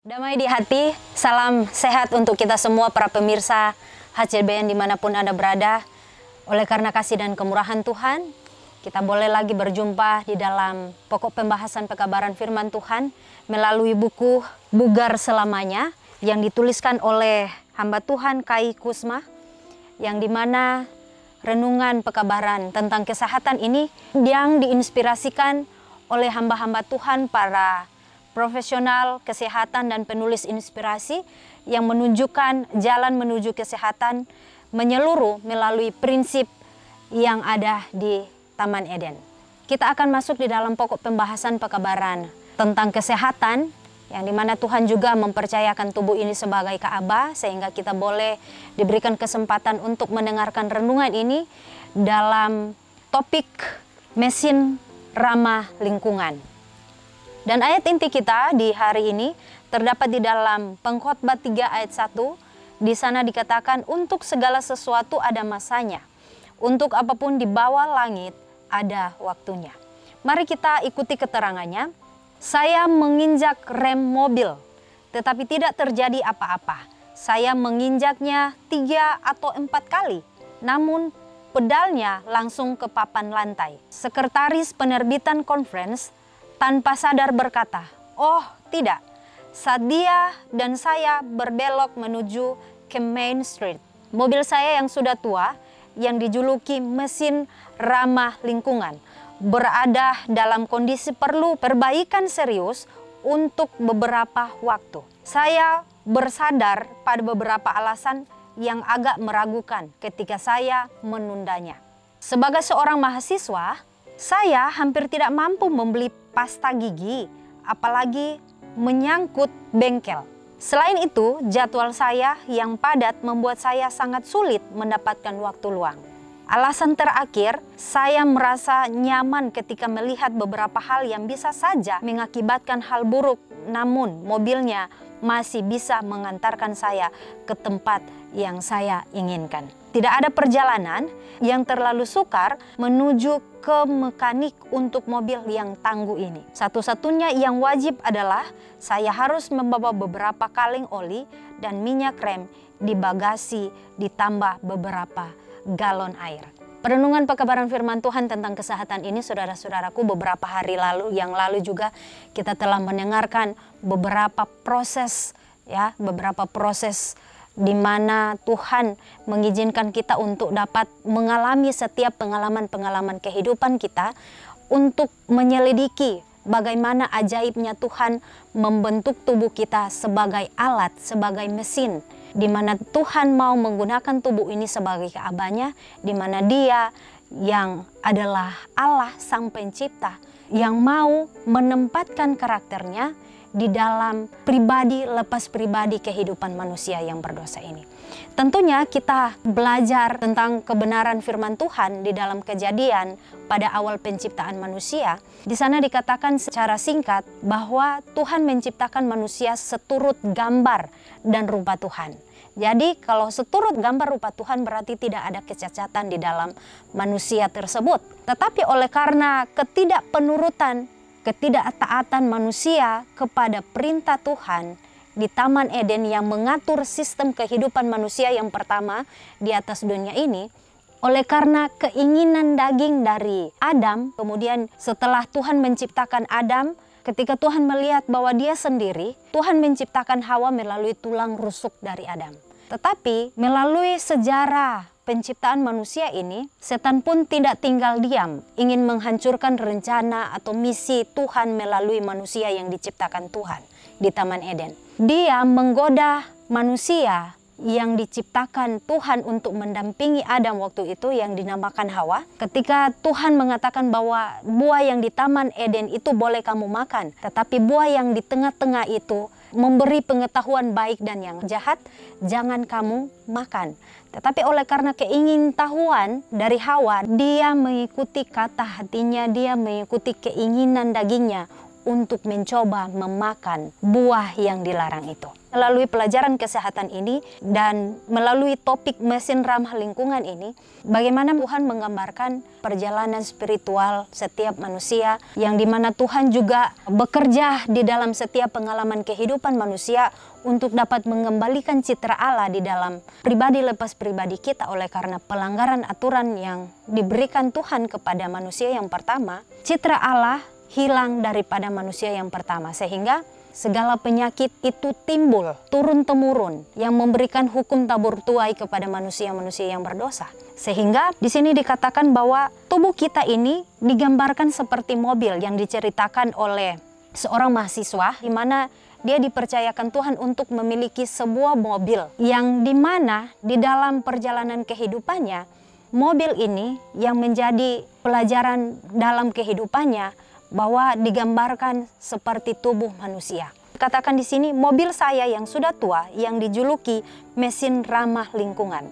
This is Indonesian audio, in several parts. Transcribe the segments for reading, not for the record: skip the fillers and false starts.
Damai di hati, salam sehat untuk kita semua para pemirsa HCBN dimanapun Anda berada. Oleh karena kasih dan kemurahan Tuhan, kita boleh lagi berjumpa di dalam pokok pembahasan pekabaran firman Tuhan melalui buku Bugar Selamanya yang dituliskan oleh hamba Tuhan Kai Kusma, yang dimana renungan pekabaran tentang kesehatan ini yang diinspirasikan oleh hamba-hamba Tuhan para profesional kesehatan dan penulis inspirasi yang menunjukkan jalan menuju kesehatan menyeluruh melalui prinsip yang ada di Taman Eden. Kita akan masuk di dalam pokok pembahasan pekabaran tentang kesehatan, yang dimana Tuhan juga mempercayakan tubuh ini sebagai Ka'bah, sehingga kita boleh diberikan kesempatan untuk mendengarkan renungan ini dalam topik mesin ramah lingkungan. Dan ayat inti kita di hari ini terdapat di dalam Pengkhotbah 3 ayat 1. Di sana dikatakan, untuk segala sesuatu ada masanya, untuk apapun di bawah langit ada waktunya. Mari kita ikuti keterangannya. Saya menginjak rem mobil, tetapi tidak terjadi apa-apa. Saya menginjaknya 3 atau 4 kali, namun pedalnya langsung ke papan lantai. Sekretaris penerbitan conference tanpa sadar berkata, "Oh tidak," saat dia dan saya berbelok menuju ke Main Street. Mobil saya yang sudah tua, yang dijuluki mesin ramah lingkungan, berada dalam kondisi perlu perbaikan serius untuk beberapa waktu. Saya bersandar pada beberapa alasan yang agak meragukan ketika saya menundanya. Sebagai seorang mahasiswa, saya hampir tidak mampu membeli pasta gigi, apalagi menyangkut bengkel. Selain itu, jadwal saya yang padat membuat saya sangat sulit mendapatkan waktu luang. Alasan terakhir, saya merasa nyaman ketika melihat beberapa hal yang bisa saja mengakibatkan hal buruk, namun mobilnya masih bisa mengantarkan saya ke tempat yang saya inginkan. Tidak ada perjalanan yang terlalu sukar menuju ke mekanik untuk mobil yang tangguh ini. Satu-satunya yang wajib adalah saya harus membawa beberapa kaleng oli dan minyak rem di bagasi ditambah beberapa galon air. Perenungan pekabaran firman Tuhan tentang kesehatan ini, saudara-saudaraku, beberapa hari yang lalu juga kita telah mendengarkan beberapa proses di mana Tuhan mengizinkan kita untuk dapat mengalami setiap pengalaman-pengalaman kehidupan kita untuk menyelidiki bagaimana ajaibnya Tuhan membentuk tubuh kita sebagai alat, sebagai mesin, di mana Tuhan mau menggunakan tubuh ini sebagai Ka'bahnya, di mana Dia yang adalah Allah Sang Pencipta yang mau menempatkan karakternya di dalam pribadi lepas pribadi kehidupan manusia yang berdosa ini. Tentunya kita belajar tentang kebenaran firman Tuhan di dalam Kejadian pada awal penciptaan manusia. Di sana dikatakan secara singkat bahwa Tuhan menciptakan manusia seturut gambar dan rupa Tuhan. Jadi kalau seturut gambar rupa Tuhan berarti tidak ada kecacatan di dalam manusia tersebut. Tetapi oleh karena ketidaktaatan manusia kepada perintah Tuhan di Taman Eden yang mengatur sistem kehidupan manusia yang pertama di atas dunia ini, oleh karena keinginan daging dari Adam, kemudian setelah Tuhan menciptakan Adam, ketika Tuhan melihat bahwa dia sendiri, Tuhan menciptakan Hawa melalui tulang rusuk dari Adam. Tetapi melalui sejarah penciptaan manusia ini, setan pun tidak tinggal diam, ingin menghancurkan rencana atau misi Tuhan melalui manusia yang diciptakan Tuhan di Taman Eden. Dia menggoda manusia yang diciptakan Tuhan untuk mendampingi Adam waktu itu, yang dinamakan Hawa. Ketika Tuhan mengatakan bahwa buah yang di Taman Eden itu boleh kamu makan, tetapi buah yang di tengah-tengah itu memberi pengetahuan baik dan yang jahat, jangan kamu makan. Tetapi oleh karena keingintahuan dari Hawa, dia mengikuti kata hatinya, dia mengikuti keinginan dagingnya untuk mencoba memakan buah yang dilarang itu. Melalui pelajaran kesehatan ini dan melalui topik mesin ramah lingkungan ini, bagaimana Tuhan menggambarkan perjalanan spiritual setiap manusia, yang dimana Tuhan juga bekerja di dalam setiap pengalaman kehidupan manusia untuk dapat mengembalikan citra Allah di dalam pribadi lepas pribadi kita. Oleh karena pelanggaran aturan yang diberikan Tuhan kepada manusia yang pertama, citra Allah hilang daripada manusia yang pertama, sehingga segala penyakit itu timbul turun-temurun yang memberikan hukum tabur tuai kepada manusia-manusia yang berdosa. Sehingga di sini dikatakan bahwa tubuh kita ini digambarkan seperti mobil yang diceritakan oleh seorang mahasiswa, di mana dia dipercayakan Tuhan untuk memiliki sebuah mobil yang dimana di dalam perjalanan kehidupannya, mobil ini yang menjadi pelajaran dalam kehidupannya bahwa digambarkan seperti tubuh manusia. Katakan di sini, mobil saya yang sudah tua, yang dijuluki mesin ramah lingkungan,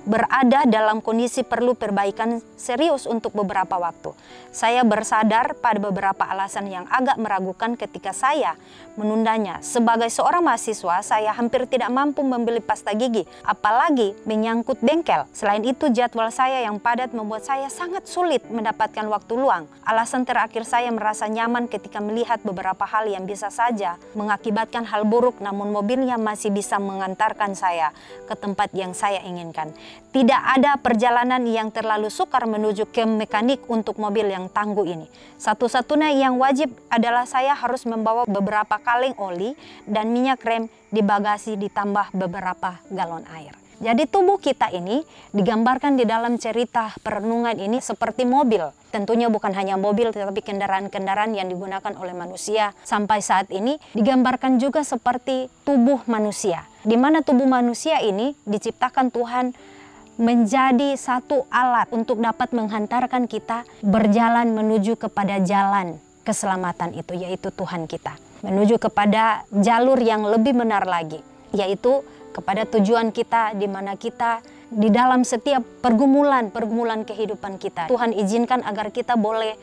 berada dalam kondisi perlu perbaikan serius untuk beberapa waktu. Saya bersadar pada beberapa alasan yang agak meragukan ketika saya menundanya. Sebagai seorang mahasiswa, saya hampir tidak mampu membeli pasta gigi, apalagi menyangkut bengkel. Selain itu, jadwal saya yang padat membuat saya sangat sulit mendapatkan waktu luang. Alasan terakhir, saya merasa nyaman ketika melihat beberapa hal yang bisa saja mengakibatkan hal buruk, namun mobilnya masih bisa mengantarkan saya ke tempat yang saya inginkan. Tidak ada perjalanan yang terlalu sukar menuju ke mekanik untuk mobil yang tangguh ini. Satu-satunya yang wajib adalah saya harus membawa beberapa kaleng oli dan minyak rem di bagasi ditambah beberapa galon air. Jadi tubuh kita ini digambarkan di dalam cerita perenungan ini seperti mobil. Tentunya bukan hanya mobil, tetapi kendaraan-kendaraan yang digunakan oleh manusia sampai saat ini digambarkan juga seperti tubuh manusia. Di mana tubuh manusia ini diciptakan Tuhan menjadi satu alat untuk dapat menghantarkan kita berjalan menuju kepada jalan keselamatan itu, yaitu Tuhan kita. Menuju kepada jalur yang lebih benar lagi, yaitu kepada tujuan kita, di mana kita di dalam setiap pergumulan kehidupan kita, Tuhan izinkan agar kita boleh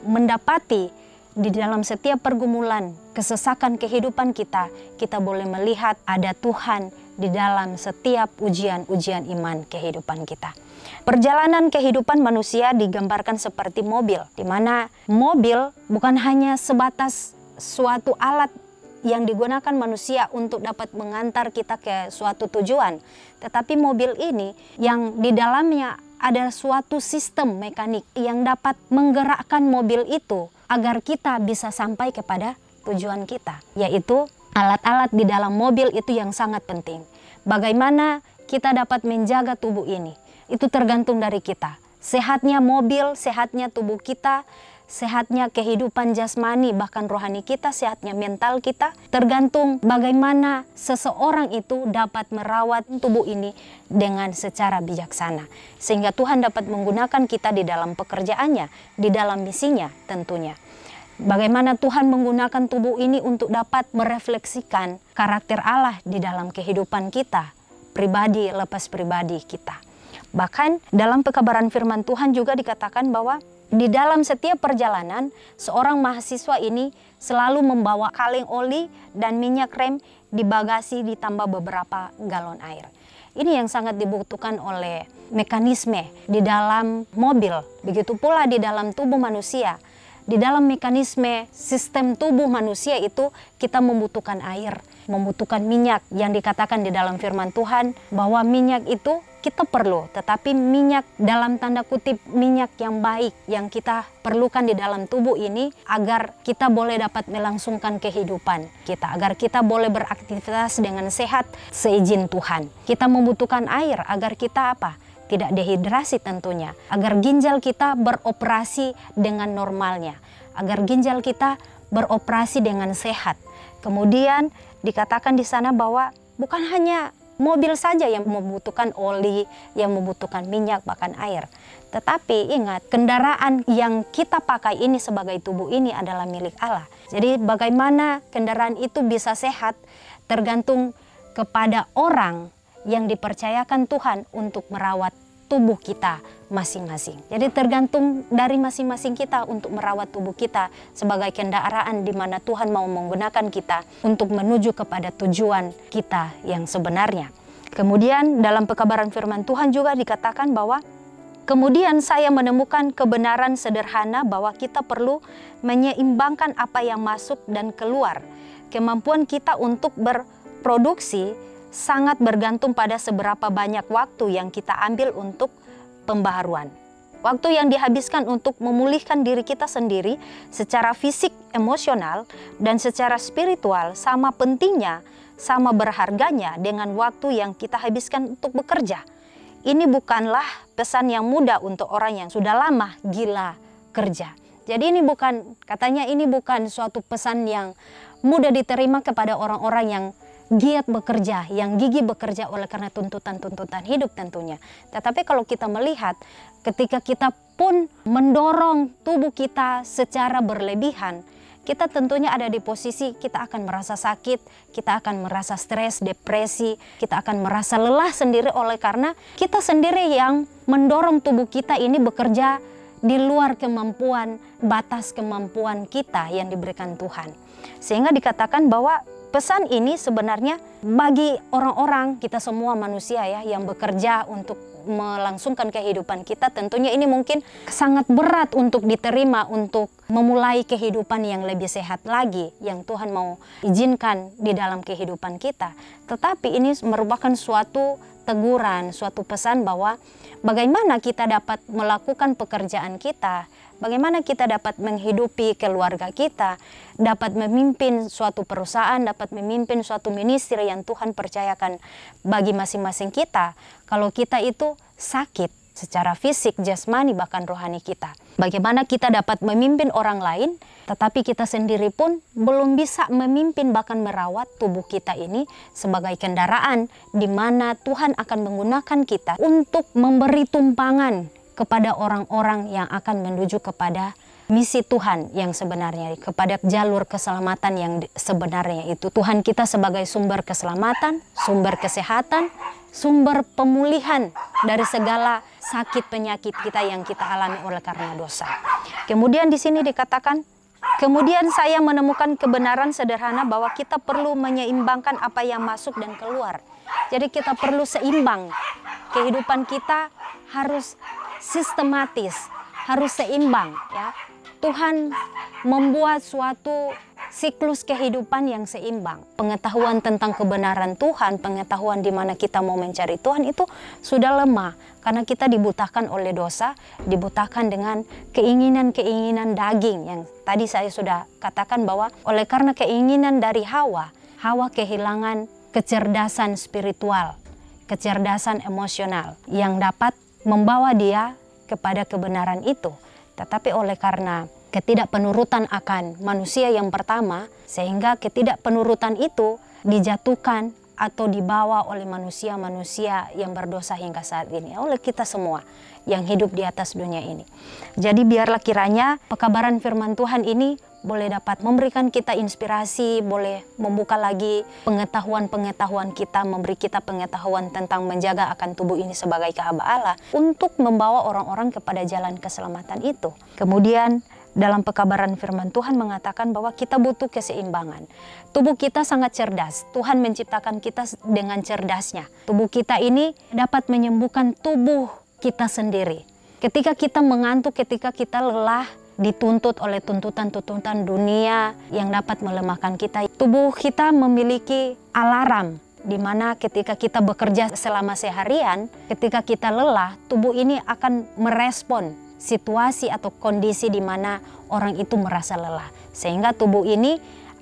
mendapati di dalam setiap pergumulan kesesakan kehidupan kita boleh melihat ada Tuhan di dalam setiap ujian-ujian iman kehidupan kita. Perjalanan kehidupan manusia digambarkan seperti mobil, di mana mobil bukan hanya sebatas suatu alat yang digunakan manusia untuk dapat mengantar kita ke suatu tujuan, tetapi mobil ini yang di dalamnya ada suatu sistem mekanik yang dapat menggerakkan mobil itu agar kita bisa sampai kepada tujuan kita, yaitu alat-alat di dalam mobil itu yang sangat penting. Bagaimana kita dapat menjaga tubuh ini, itu tergantung dari kita. Sehatnya mobil, sehatnya tubuh kita, sehatnya kehidupan jasmani, bahkan rohani kita, sehatnya mental kita, tergantung bagaimana seseorang itu dapat merawat tubuh ini dengan secara bijaksana. Sehingga Tuhan dapat menggunakan kita di dalam pekerjaannya, di dalam misinya tentunya. Bagaimana Tuhan menggunakan tubuh ini untuk dapat merefleksikan karakter Allah di dalam kehidupan kita, pribadi lepas pribadi kita. Bahkan dalam pekabaran firman Tuhan juga dikatakan bahwa di dalam setiap perjalanan, seorang mahasiswa ini selalu membawa kaleng oli dan minyak rem di bagasi ditambah beberapa galon air. Ini yang sangat dibutuhkan oleh mekanisme di dalam mobil, begitu pula di dalam tubuh manusia. Di dalam mekanisme sistem tubuh manusia itu kita membutuhkan air, membutuhkan minyak, yang dikatakan di dalam firman Tuhan bahwa minyak itu kita perlu, tetapi minyak dalam tanda kutip minyak yang baik yang kita perlukan di dalam tubuh ini agar kita boleh dapat melangsungkan kehidupan kita, agar kita boleh beraktivitas dengan sehat seizin Tuhan. Kita membutuhkan air agar kita tidak dehidrasi tentunya, agar ginjal kita beroperasi dengan normalnya, agar ginjal kita beroperasi dengan sehat. Kemudian dikatakan di sana bahwa bukan hanya mobil saja yang membutuhkan oli, yang membutuhkan minyak, bahkan air. Tetapi ingat, kendaraan yang kita pakai ini sebagai tubuh ini adalah milik Allah. Jadi bagaimana kendaraan itu bisa sehat tergantung kepada orang yang dipercayakan Tuhan untuk merawat tubuh kita masing-masing. Jadi tergantung dari masing-masing kita untuk merawat tubuh kita sebagai kendaraan di mana Tuhan mau menggunakan kita untuk menuju kepada tujuan kita yang sebenarnya. Kemudian dalam pekabaran firman Tuhan juga dikatakan bahwa kemudian saya menemukan kebenaran sederhana bahwa kita perlu menyeimbangkan apa yang masuk dan keluar. Kemampuan kita untuk berproduksi sangat bergantung pada seberapa banyak waktu yang kita ambil untuk pembaharuan. Waktu yang dihabiskan untuk memulihkan diri kita sendiri secara fisik, emosional, dan secara spiritual sama pentingnya, sama berharganya dengan waktu yang kita habiskan untuk bekerja. Ini bukanlah pesan yang mudah untuk orang yang sudah lama gila kerja. Jadi ini bukan suatu pesan yang mudah diterima kepada orang-orang yang giat bekerja, yang gigih bekerja oleh karena tuntutan-tuntutan hidup tentunya. Tetapi kalau kita melihat ketika kita pun mendorong tubuh kita secara berlebihan, kita tentunya ada di posisi kita akan merasa sakit, kita akan merasa stres, depresi, kita akan merasa lelah sendiri oleh karena kita sendiri yang mendorong tubuh kita ini bekerja di luar kemampuan, batas kemampuan kita yang diberikan Tuhan. Sehingga dikatakan bahwa pesan ini sebenarnya bagi orang-orang, kita semua manusia ya, yang bekerja untuk melangsungkan kehidupan kita, tentunya ini mungkin sangat berat untuk diterima untuk memulai kehidupan yang lebih sehat lagi yang Tuhan mau izinkan di dalam kehidupan kita. Tetapi ini merupakan suatu teguran, suatu pesan bahwa bagaimana kita dapat melakukan pekerjaan kita, bagaimana kita dapat menghidupi keluarga kita, dapat memimpin suatu perusahaan, dapat memimpin suatu ministry yang Tuhan percayakan bagi masing-masing kita. Kalau kita itu sakit secara fisik, jasmani, bahkan rohani kita. Bagaimana kita dapat memimpin orang lain, tetapi kita sendiri pun belum bisa memimpin bahkan merawat tubuh kita ini sebagai kendaraan di mana Tuhan akan menggunakan kita untuk memberi tumpangan kepada orang-orang yang akan menuju kepada misi Tuhan yang sebenarnya, kepada jalur keselamatan yang sebenarnya itu. Tuhan kita sebagai sumber keselamatan, sumber kesehatan, sumber pemulihan dari segala sakit penyakit kita yang kita alami oleh karena dosa. Kemudian di sini dikatakan, kemudian saya menemukan kebenaran sederhana bahwa kita perlu menyeimbangkan apa yang masuk dan keluar. Jadi kita perlu seimbang. Kehidupan kita harus sistematis, harus seimbang ya. Tuhan membuat suatu siklus kehidupan yang seimbang. Pengetahuan tentang kebenaran Tuhan, pengetahuan di mana kita mau mencari Tuhan itu sudah lemah karena kita dibutakan oleh dosa, dibutakan dengan keinginan-keinginan daging yang tadi saya sudah katakan bahwa oleh karena keinginan dari Hawa kehilangan kecerdasan spiritual, kecerdasan emosional yang dapat membawa dia kepada kebenaran itu. Tetapi oleh karena ketidakpenurutan akan manusia yang pertama, sehingga ketidakpenurutan itu dijatuhkan atau dibawa oleh manusia-manusia yang berdosa hingga saat ini, oleh kita semua yang hidup di atas dunia ini. Jadi biarlah kiranya pekabaran firman Tuhan ini boleh dapat memberikan kita inspirasi, boleh membuka lagi pengetahuan-pengetahuan kita, memberi kita pengetahuan tentang menjaga akan tubuh ini sebagai kahaba Allah untuk membawa orang-orang kepada jalan keselamatan itu. Kemudian dalam pekabaran firman Tuhan mengatakan bahwa kita butuh keseimbangan. Tubuh kita sangat cerdas. Tuhan menciptakan kita dengan cerdasnya. Tubuh kita ini dapat menyembuhkan tubuh kita sendiri. Ketika kita mengantuk, ketika kita lelah, dituntut oleh tuntutan-tuntutan dunia yang dapat melemahkan kita. Tubuh kita memiliki alarm di mana ketika kita bekerja selama seharian, ketika kita lelah, tubuh ini akan merespon situasi atau kondisi di mana orang itu merasa lelah. Sehingga tubuh ini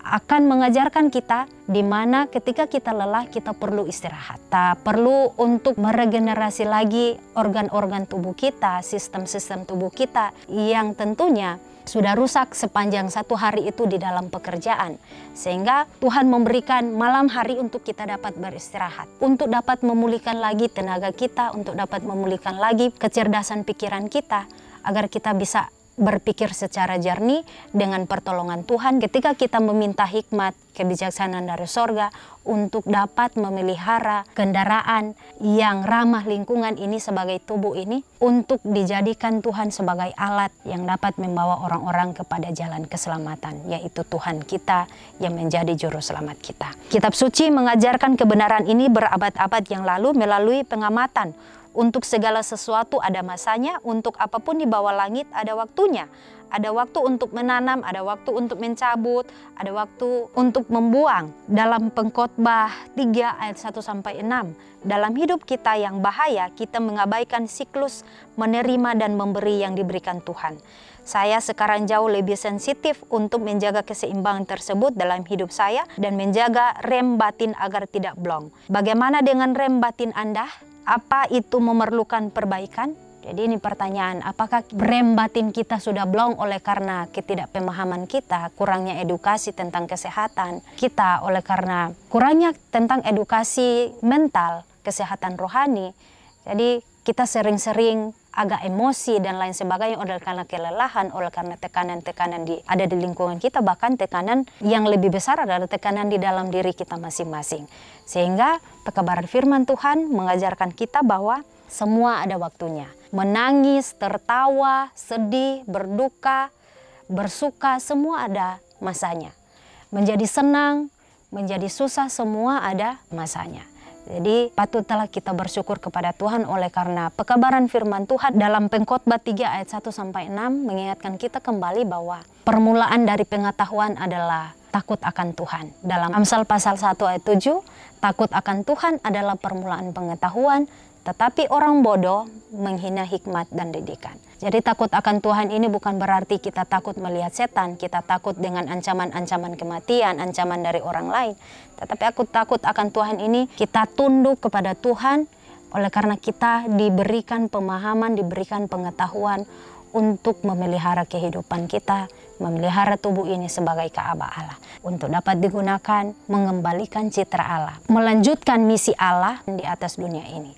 akan mengajarkan kita di mana ketika kita lelah kita perlu istirahat. Kita perlu untuk meregenerasi lagi organ-organ tubuh kita, sistem-sistem tubuh kita yang tentunya sudah rusak sepanjang satu hari itu di dalam pekerjaan. Sehingga Tuhan memberikan malam hari untuk kita dapat beristirahat, untuk dapat memulihkan lagi tenaga kita, untuk dapat memulihkan lagi kecerdasan pikiran kita, agar kita bisa berpikir secara jernih dengan pertolongan Tuhan. Ketika kita meminta hikmat, kebijaksanaan dari sorga untuk dapat memelihara kendaraan yang ramah lingkungan ini sebagai tubuh ini, untuk dijadikan Tuhan sebagai alat yang dapat membawa orang-orang kepada jalan keselamatan, yaitu Tuhan kita yang menjadi juru selamat kita. Kitab suci mengajarkan kebenaran ini berabad-abad yang lalu melalui pengamatan. Untuk segala sesuatu ada masanya, untuk apapun di bawah langit ada waktunya. Ada waktu untuk menanam, ada waktu untuk mencabut, ada waktu untuk membuang. Dalam Pengkhotbah 3 ayat 1-6, dalam hidup kita yang bahaya, kita mengabaikan siklus menerima dan memberi yang diberikan Tuhan. Saya sekarang jauh lebih sensitif untuk menjaga keseimbangan tersebut dalam hidup saya dan menjaga rem batin agar tidak blong. Bagaimana dengan rem batin Anda? Apa itu memerlukan perbaikan? Jadi ini pertanyaan, apakah rem batin kita sudah blong oleh karena ketidakpemahaman kita, kurangnya edukasi tentang kesehatan kita, oleh karena kurangnya tentang edukasi mental, kesehatan rohani. Jadi kita sering-sering agak emosi dan lain sebagainya oleh karena kelelahan, oleh karena tekanan-tekanan ada di lingkungan kita, bahkan tekanan yang lebih besar adalah tekanan di dalam diri kita masing-masing. Sehingga pekabaran firman Tuhan mengajarkan kita bahwa semua ada waktunya. Menangis, tertawa, sedih, berduka, bersuka, semua ada masanya. Menjadi senang, menjadi susah, semua ada masanya. Jadi patutlah kita bersyukur kepada Tuhan oleh karena pekabaran firman Tuhan dalam Pengkhotbah 3 ayat 1-6 mengingatkan kita kembali bahwa permulaan dari pengetahuan adalah takut akan Tuhan. Dalam Amsal pasal 1 ayat 7, takut akan Tuhan adalah permulaan pengetahuan, tetapi orang bodoh menghina hikmat dan didikan. Jadi takut akan Tuhan ini bukan berarti kita takut melihat setan, kita takut dengan ancaman-ancaman kematian, ancaman dari orang lain. Tetapi aku takut akan Tuhan ini kita tunduk kepada Tuhan oleh karena kita diberikan pemahaman, diberikan pengetahuan untuk memelihara kehidupan kita, memelihara tubuh ini sebagai kaabah Allah. Untuk dapat digunakan mengembalikan citra Allah, melanjutkan misi Allah di atas dunia ini.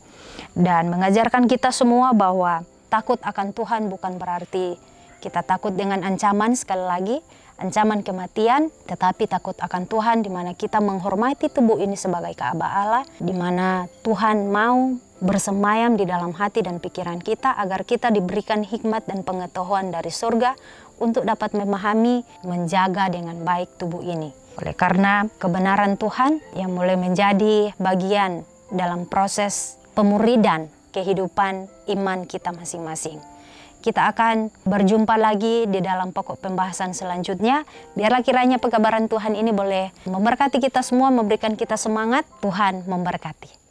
Dan mengajarkan kita semua bahwa takut akan Tuhan bukan berarti kita takut dengan ancaman, sekali lagi, ancaman kematian, tetapi takut akan Tuhan di mana kita menghormati tubuh ini sebagai kaabah Allah, di mana Tuhan mau bersemayam di dalam hati dan pikiran kita agar kita diberikan hikmat dan pengetahuan dari surga untuk dapat memahami, menjaga dengan baik tubuh ini. Oleh karena kebenaran Tuhan yang mulai menjadi bagian dalam proses pemuridan kehidupan iman kita masing-masing. Kita akan berjumpa lagi di dalam pokok pembahasan selanjutnya. Biarlah kiranya pekabaran Tuhan ini boleh memberkati kita semua, memberikan kita semangat. Tuhan memberkati.